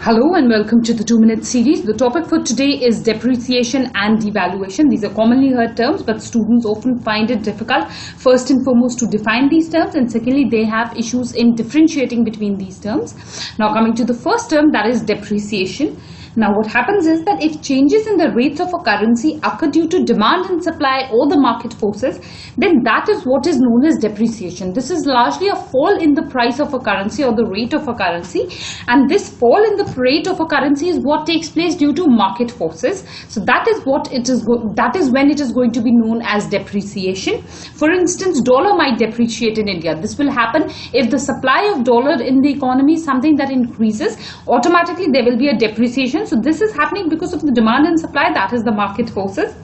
Hello and welcome to the 2-minute series. The topic for today is depreciation and devaluation. These are commonly heard terms, but students often find it difficult, first and foremost, to define these terms, and secondly, they have issues in differentiating between these terms. Now, coming to the first term, that is depreciation. Now, what happens is that if changes in the rates of a currency occur due to demand and supply or the market forces, then that is what is known as depreciation. This is largely a fall in the price of a currency or the rate of a currency, and this fall in the rate of a currency is what takes place due to market forces. So that is what it is. That is when it is going to be known as depreciation. For instance, dollar might depreciate in India. This will happen if the supply of dollar in the economy is something that increases. Automatically, there will be a depreciation. So this is happening because of the demand and supply, that is the market forces.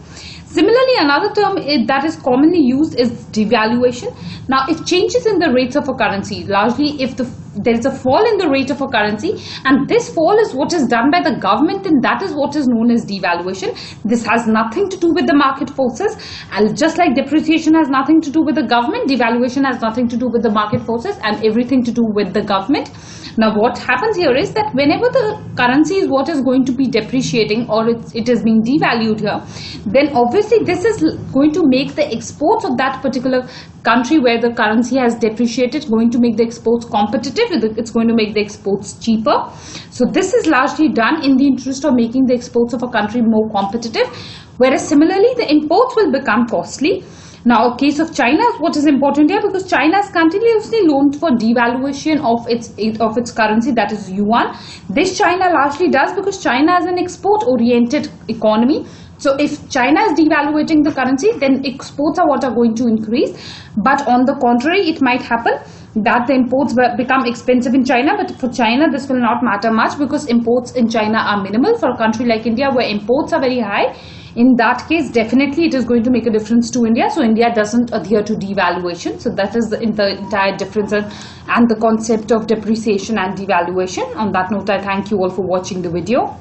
Similarly, another term that is commonly used is devaluation. Now, if changes in the rates of a currency, largely if there is a fall in the rate of a currency, and this fall is what is done by the government, then that is what is known as devaluation. This has nothing to do with the market forces, and just like depreciation has nothing to do with the government, devaluation has nothing to do with the market forces and everything to do with the government. Now, what happens here is that whenever the currency is what is going to be depreciating, or it is being devalued here, then obviously this is going to make the exports of that particular country where the currency has depreciated going to make the exports competitive. It's going to make the exports cheaper. So this is largely done in the interest of making the exports of a country more competitive, whereas similarly the imports will become costly. Now, a case of China is what is important here, because China is continuously known for devaluation of its currency, that is yuan. This China largely does because China is an export-oriented economy. So if China is devaluating the currency, then exports are what are going to increase. But on the contrary, it might happen that the imports become expensive in China, but for China this will not matter much because imports in China are minimal. For a country like India where imports are very high, in that case definitely it is going to make a difference to India. So India doesn't adhere to devaluation. So that is the entire difference and the concept of depreciation and devaluation. On that note, I thank you all for watching the video.